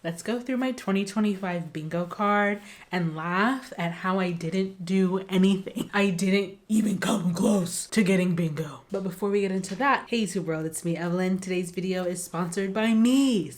Let's go through my 2025 bingo card and laugh at how I didn't do anything. I didn't even come close to getting bingo. But before we get into that, hey YouTube world, it's me, Evelyn. Today's video is sponsored by me.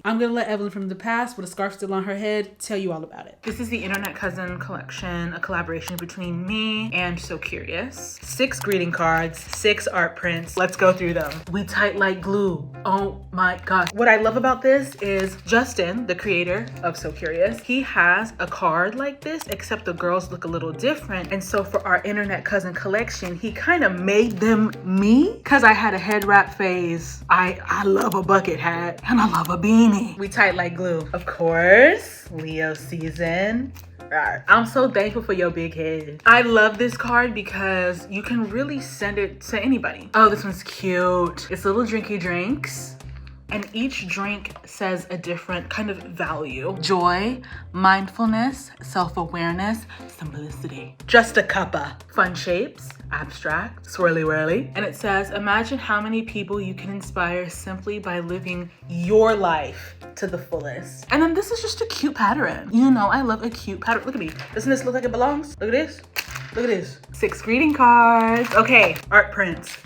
I'm gonna let Evelyn from the past with a scarf still on her head tell you all about it. This is the Internet Cousin collection, a collaboration between me and So Curious. 6 greeting cards, 6 art prints. Let's go through them. We tight like glue. Oh my gosh. What I love about this is Justin, the creator of So Curious, he has a card like this, except the girls look a little different. And so for our Internet Cousin collection, he kind of made them me because I had a head wrap phase. I love a bucket hat and I love a beanie. We tight like glue. Of course, Leo season. I'm so thankful for your big head. I love this card because you can really send it to anybody. Oh, this one's cute. It's little drinky drinks. And each drink says a different kind of value. Joy, mindfulness, self-awareness, simplicity. Just a cuppa. Fun shapes, abstract, swirly whirly. And it says, imagine how many people you can inspire simply by living your life to the fullest. And then this is just a cute pattern. You know, I love a cute pattern. Look at me. Doesn't this look like it belongs? Look at this. Look at this. 6 greeting cards. Okay, art prints.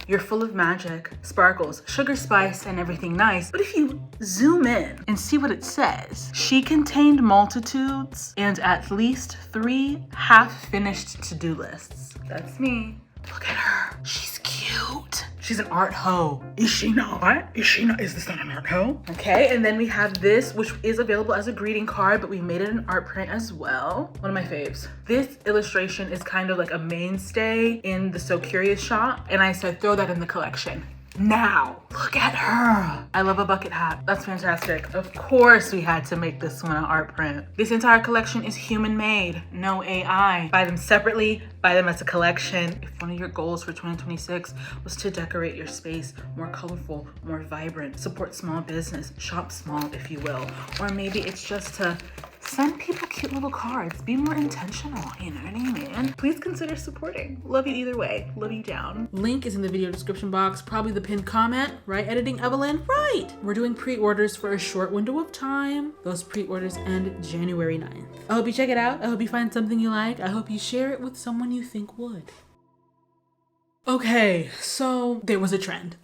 You're full of magic, sparkles, sugar spice, and everything nice. But if you zoom in and see what it says, she contained multitudes and at least 3 half-finished to-do lists. That's me. Look at her. She's cute. She's an art hoe. Is she not? Is she not? Is this not an art hoe? Okay, and then we have this, which is available as a greeting card, but we made it an art print as well. One of my faves. This illustration is kind of like a mainstay in the So Curious shop, and I said throw that in the collection. Now, look at her. I love a bucket hat. That's fantastic. Of course we had to make this one an art print. This entire collection is human made, no AI. Buy them separately, buy them as a collection. If one of your goals for 2026 was to decorate your space more colorful, more vibrant, support small business, shop small if you will, or maybe it's just to send people cute little cards. Be more intentional, you know what I mean? Please consider supporting. Love you either way. Love you down. Link is in the video description box, probably the pinned comment. Right, editing Evelyn? Right! We're doing pre-orders for a short window of time. Those pre-orders end January 9th. I hope you check it out. I hope you find something you like. I hope you share it with someone you think would. Okay, so there was a trend.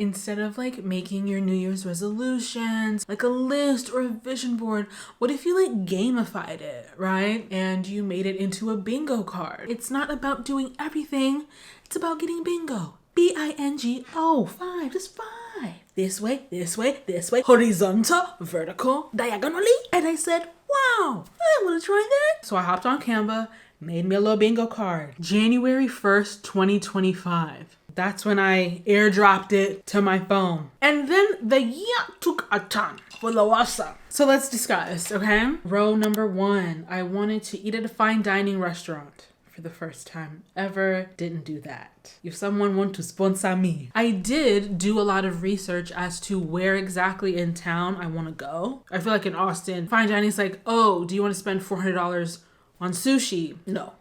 Instead of like making your New Year's resolutions, like a list or a vision board, what if you like gamified it, right? And you made it into a bingo card. It's not about doing everything, it's about getting bingo. B-I-N-G-O, 5, just 5. This way, this way, this way, horizontal, vertical, diagonally. And I said, wow, I wanna try that. So I hopped on Canva, made me a little bingo card. January 1st, 2025. That's when I airdropped it to my phone. And then the year took a turn for Lawasa. So let's discuss, okay? Row number 1. I wanted to eat at a fine dining restaurant for the first time ever. Didn't do that. If someone want to sponsor me. I did do a lot of research as to where exactly in town I want to go. I feel like in Austin, fine dining is like, oh, do you want to spend $400 on sushi? No.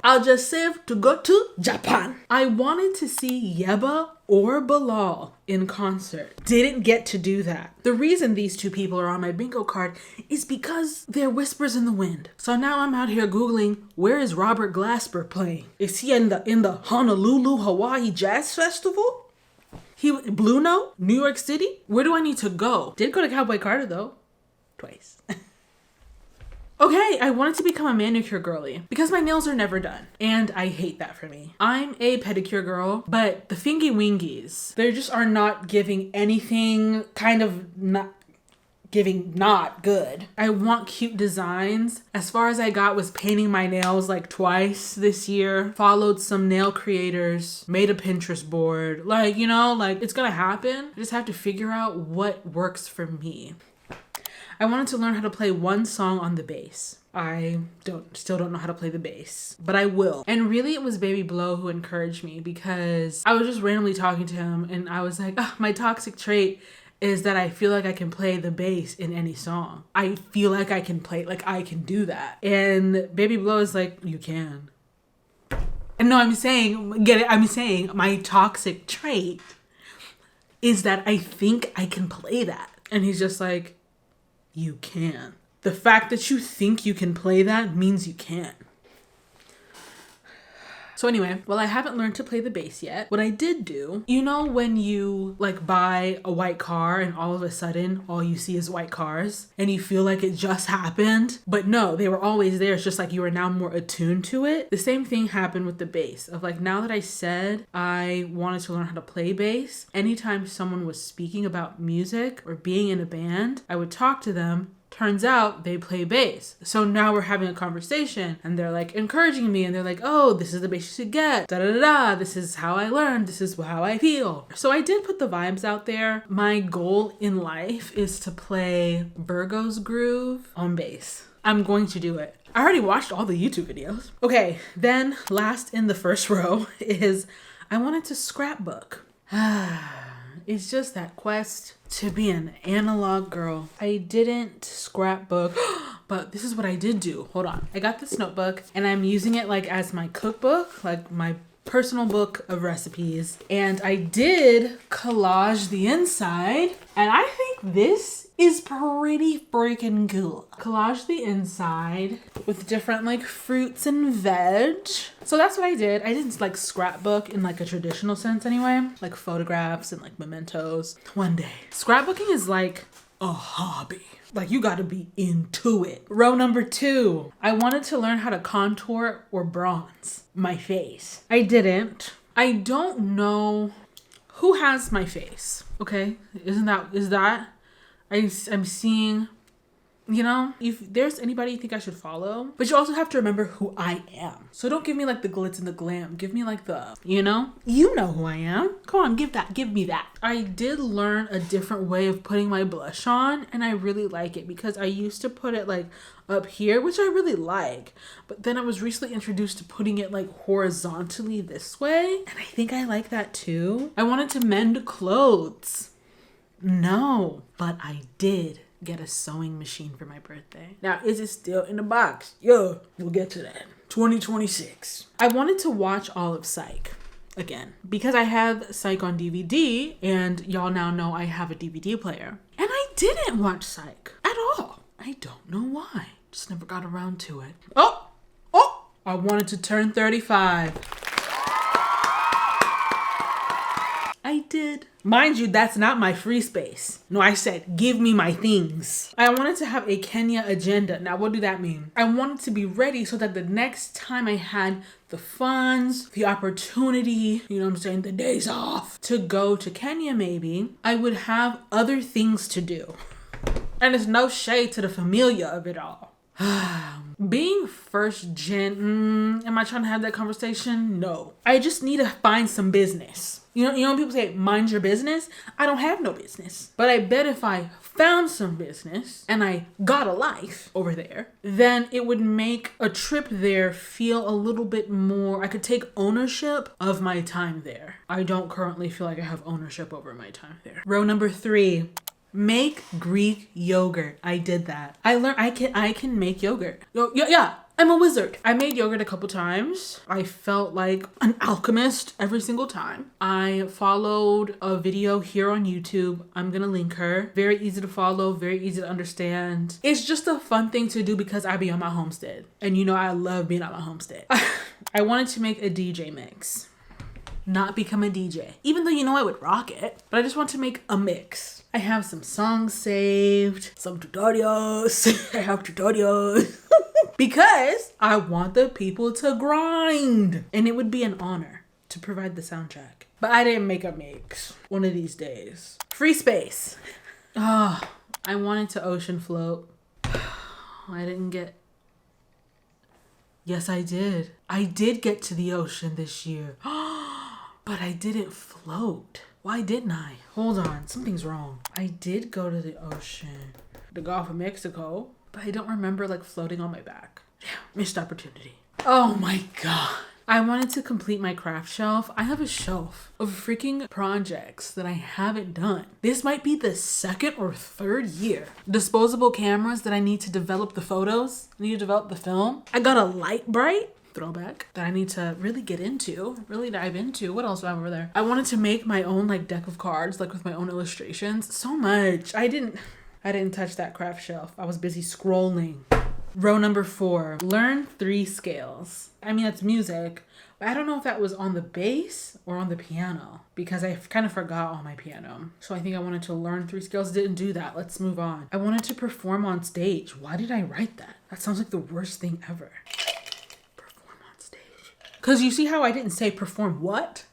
I'll just save to go to Japan. I wanted to see Yeba or Bilal in concert. Didn't get to do that. The reason these 2 people are on my bingo card is because they're whispers in the wind. So now I'm out here Googling, where is Robert Glasper playing? Is he in the Honolulu, Hawaii Jazz Festival? Blue Note, New York City? Where do I need to go? Did go to Cowboy Carter though, twice. Okay, I wanted to become a manicure girly because my nails are never done and I hate that for me. I'm a pedicure girl, but the fingy wingies, they just are not giving anything, kind of not good. I want cute designs. As far as I got was painting my nails like twice this year, followed some nail creators, made a Pinterest board. Like, you know, like it's gonna happen. I just have to figure out what works for me. I wanted to learn how to play one song on the bass. I still don't know how to play the bass, but I will. And really it was Baby Blow who encouraged me because I was just randomly talking to him and I was like, oh, my toxic trait is that I feel like I can play the bass in any song. I feel like I can play, like I can do that. And Baby Blow is like, you can. And no, I'm saying my toxic trait is that I think I can play that. And he's just like, you can. The fact that you think you can play that means you can. So anyway, well, I haven't learned to play the bass yet. What I did do, you know when you like buy a white car and all of a sudden all you see is white cars and you feel like it just happened? But no, they were always there. It's just like you are now more attuned to it. The same thing happened with the bass of like, now that I said I wanted to learn how to play bass, anytime someone was speaking about music or being in a band, I would talk to them. Turns out they play bass. So now we're having a conversation and they're like encouraging me and they're like, oh, this is the bass you should get. Da da da da. This is how I learned. This is how I feel. So I did put the vibes out there. My goal in life is to play Virgo's Groove on bass. I'm going to do it. I already watched all the YouTube videos. Okay, then last in the first row is I wanted to scrapbook. It's just that quest to be an analog girl. I didn't scrapbook, but this is what I did do. Hold on. I got this notebook and I'm using it like as my cookbook, like my personal book of recipes. And I did collage the inside and I think this is pretty freaking cool. Collage the inside with different like fruits and veg. So that's what I did. I didn't like scrapbook in like a traditional sense anyway, like photographs and like mementos. One day. Scrapbooking is like a hobby. Like you gotta be into it. Row number 2. I wanted to learn how to contour or bronze my face. I didn't. I don't know who has my face. Okay, is that? I'm seeing, you know, if there's anybody you think I should follow, but you also have to remember who I am. So don't give me like the glitz and the glam. Give me like the, you know who I am. Come on, give me that. I did learn a different way of putting my blush on and I really like it because I used to put it like up here, which I really like. But then I was recently introduced to putting it like horizontally this way. And I think I like that too. I wanted to mend clothes. No, but I did get a sewing machine for my birthday. Now, is it still in the box? Yeah, we'll get to that. 2026. I wanted to watch all of Psych again because I have Psych on DVD and y'all now know I have a DVD player. And I didn't watch Psych at all. I don't know why. Just never got around to it. Oh! I wanted to turn 35. I did. Mind you, that's not my free space. No, I said, give me my things. I wanted to have a Kenya agenda. Now, what do that mean? I wanted to be ready so that the next time I had the funds, the opportunity, you know what I'm saying, the days off to go to Kenya maybe, I would have other things to do. And it's no shade to the familia of it all. Being first gen, am I trying to have that conversation? No. I just need to find some business. You know when people say, mind your business? I don't have no business. But I bet if I found some business and I got a life over there, then it would make a trip there feel a little bit more, I could take ownership of my time there. I don't currently feel like I have ownership over my time there. Row number 3. Make Greek yogurt. I did that. I learned I can make yogurt. Yeah, I'm a wizard. I made yogurt a couple times. I felt like an alchemist every single time. I followed a video here on YouTube. I'm gonna link her. Very easy to follow, very easy to understand. It's just a fun thing to do because I be on my homestead. And you know I love being on my homestead. I wanted to make a DJ mix. Not become a DJ. Even though you know I would rock it. But I just want to make a mix. I have some songs saved, some tutorials. I have tutorials. Because I want the people to grind. And it would be an honor to provide the soundtrack. But I didn't make a mix one of these days. Free space. Oh, I wanted to ocean float. I didn't get... Yes, I did. I did get to the ocean this year. But I didn't float. Why didn't I? Hold on, something's wrong. I did go to the ocean, the Gulf of Mexico, but I don't remember like floating on my back. Damn, missed opportunity. Oh my God. I wanted to complete my craft shelf. I have a shelf of freaking projects that I haven't done. This might be the 2nd or 3rd year. Disposable cameras that I need to develop the photos. I need to develop the film. I got a light bright throwback that I need to really get into, really dive into. What else do I have over there? I wanted to make my own like deck of cards, like with my own illustrations. So much. I didn't touch that craft shelf. I was busy scrolling. Row number 4, learn 3 scales. I mean, that's music, but I don't know if that was on the bass or on the piano because I kind of forgot on my piano. So I think I wanted to learn 3 scales. Didn't do that. Let's move on. I wanted to perform on stage. Why did I write that? That sounds like the worst thing ever. Perform on stage. Because you see how I didn't say perform what?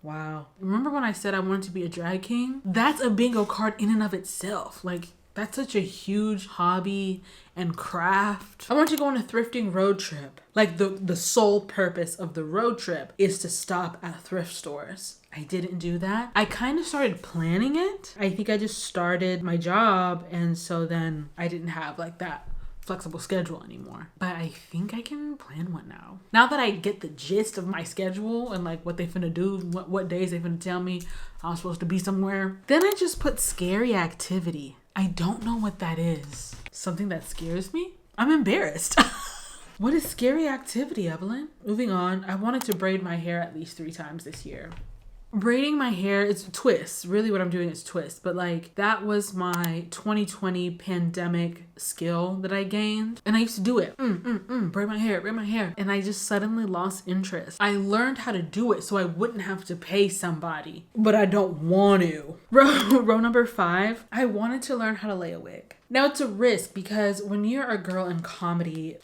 Wow. Remember when I said I wanted to be a drag king? That's a bingo card in and of itself. Like, that's such a huge hobby and craft. I want to go on a thrifting road trip. Like the sole purpose of the road trip is to stop at thrift stores. I didn't do that. I kind of started planning it. I think I just started my job, and so then I didn't have like that flexible schedule anymore. But I think I can plan one now. Now that I get the gist of my schedule and like what they finna do, what days they finna tell me I'm supposed to be somewhere, then I just put scary activity. I don't know what that is. Something that scares me? I'm embarrassed. What is scary activity, Evelyn? Moving on, I wanted to braid my hair at least 3 times this year. Braiding my hair is twists. Really what I'm doing is twists. But like that was my 2020 pandemic skill that I gained. And I used to do it. Braid my hair. And I just suddenly lost interest. I learned how to do it so I wouldn't have to pay somebody. But I don't want to. Row number 5. I wanted to learn how to lay a wig. Now it's a risk because when you're a girl in comedy,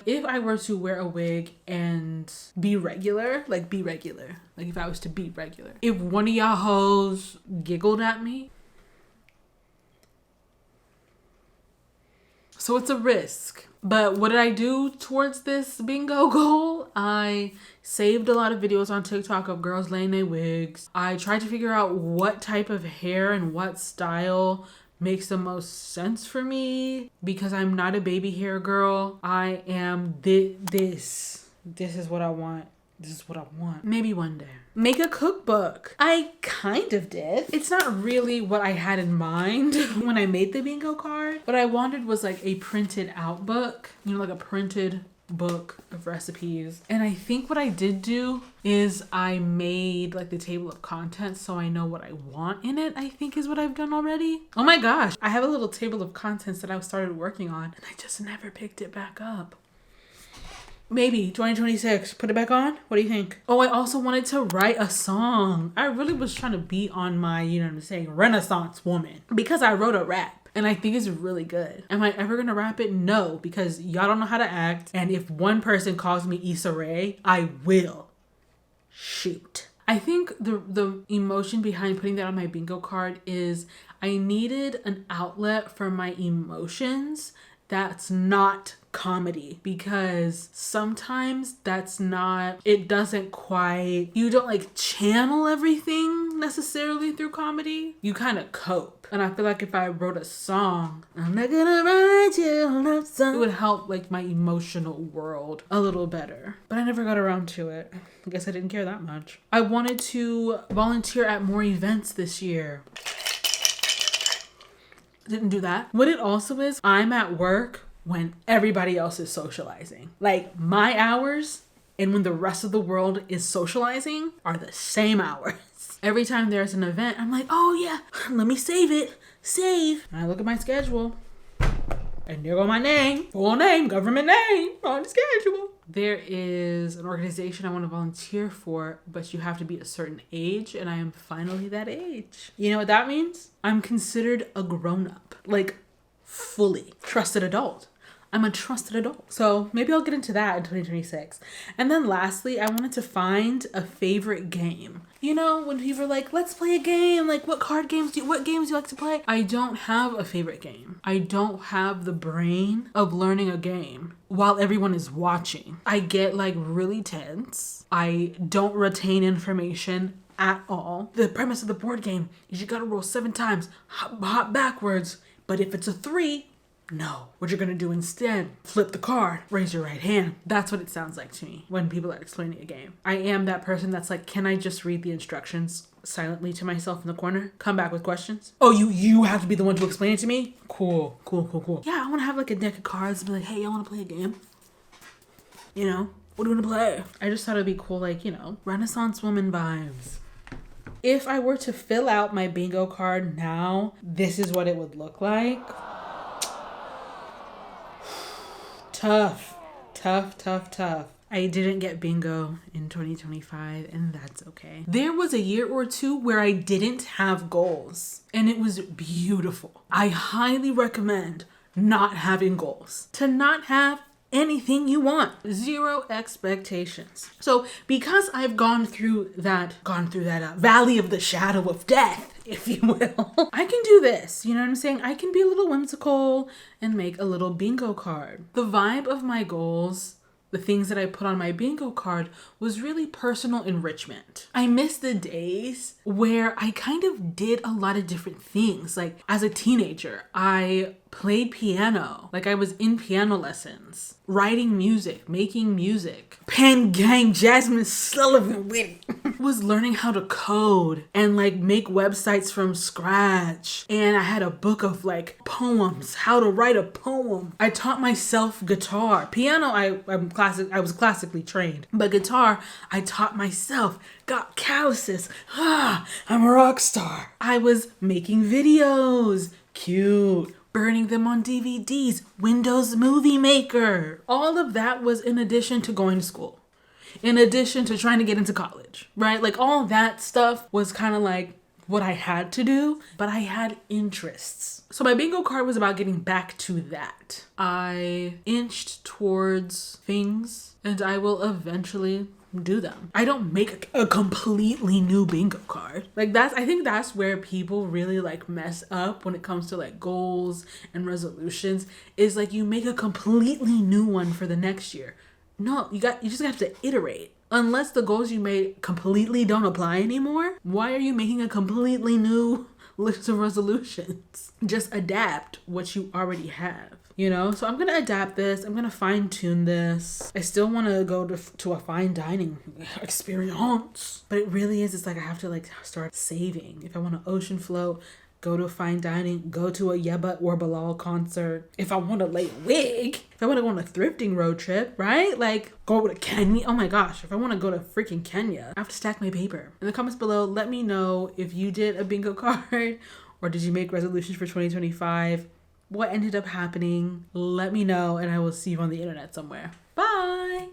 if I were to wear a wig and be regular, like if I was to be regular, if one of y'all hoes giggled at me, so it's a risk. But what did I do towards this bingo goal? I saved a lot of videos on TikTok of girls laying their wigs. I tried to figure out what type of hair and what style makes the most sense for me because I'm not a baby hair girl. I am this is what I want. This is what I want. Maybe one day. Make a cookbook. I kind of did. It's not really what I had in mind when I made the bingo card. What I wanted was like a printed out book, like a printed book of recipes. And I think what I did do is I made like the table of contents so I know what I want in it, I think is what I've done already. Oh my gosh, I have a little table of contents that I started working on and I just never picked it back up. Maybe 2026, put it back on. What do you think? Oh, I also wanted to write a song. I really was trying to be on my, Renaissance woman because I wrote a rap. And I think it's really good. Am I ever gonna rap it? No, because y'all don't know how to act. And if one person calls me Issa Rae, I will shoot. I think the emotion behind putting that on my bingo card is I needed an outlet for my emotions that's not comedy, because sometimes it doesn't quite, you don't like channel everything necessarily through comedy. You kind of cope. And I feel like if I wrote a song, I'm not gonna write you a love song, it would help like my emotional world a little better. But I never got around to it. I guess I didn't care that much. I wanted to volunteer at more events this year. Didn't do that. What it also is, I'm at work when everybody else is socializing. Like my hours and when the rest of the world is socializing are the same hours. Every time there's an event, I'm like, oh yeah, let me save it. Save. And I look at my schedule and there go my name, full name, government name on the schedule. There is an organization I want to volunteer for, but you have to be a certain age, and I am finally that age. You know what that means? I'm considered a grown-up, like fully trusted adult. I'm a trusted adult. So maybe I'll get into that in 2026. And then lastly, I wanted to find a favorite game. You know, when people are like, let's play a game, like what games do you like to play? I don't have a favorite game. I don't have the brain of learning a game while everyone is watching. I get like really tense. I don't retain information at all. The premise of the board game is you gotta roll 7 times, hop backwards. But if it's a 3, no. What you're gonna do instead, flip the card, raise your right hand. That's what it sounds like to me when people are explaining a game. I am that person that's like, can I just read the instructions silently to myself in the corner? Come back with questions. Oh, you have to be the one to explain it to me? Cool. Yeah, I wanna have like a deck of cards and be like, hey, y'all wanna play a game? You know? What do you want to play? I just thought it'd be cool, like, you know, Renaissance woman vibes. If I were to fill out my bingo card now, this is what it would look like. Tough. I didn't get bingo in 2025, and that's okay. There was a year or two where I didn't have goals, and it was beautiful. I highly recommend not having goals. To not have anything you want. Zero expectations. So because I've gone through that valley of the shadow of death, if you will, I can do this. You know what I'm saying? I can be a little whimsical and make a little bingo card. The vibe of my goals, the things that I put on my bingo card, was really personal enrichment. I miss the days where I kind of did a lot of different things. Like as a teenager, I played piano. Like I was in piano lessons, writing music, making music. Pen gang Jasmine Sullivan with it. Was learning how to code and like make websites from scratch. And I had a book of like poems, how to write a poem. I taught myself guitar. Piano, I was classically trained. But guitar, I taught myself. Got calluses. I'm a rock star. I was making videos. Cute. Burning them on DVDs, Windows Movie Maker. All of that was in addition to going to school, in addition to trying to get into college, right? Like all that stuff was kind of like what I had to do, but I had interests. So my bingo card was about getting back to that. I inched towards things and I will eventually do them. I don't make a completely new bingo card. Like I think that's where people really like mess up when it comes to like goals and resolutions, is like you make a completely new one for the next year. No, you just have to iterate. Unless the goals you made completely don't apply anymore, why are you making a completely new list of resolutions? Just adapt what you already have. You know, so I'm going to adapt this. I'm going to fine tune this. I still want to go to a fine dining experience. But it really is, it's like I have to like start saving. If I want an ocean float, go to a fine dining, go to a Yeba or Bilal concert. If I want to lay a wig, if I want to go on a thrifting road trip, right? Like go to Kenya. Oh my gosh, if I want to go to freaking Kenya, I have to stack my paper. In the comments below, let me know if you did a bingo card or did you make resolutions for 2025? What ended up happening? Let me know and I will see you on the internet somewhere.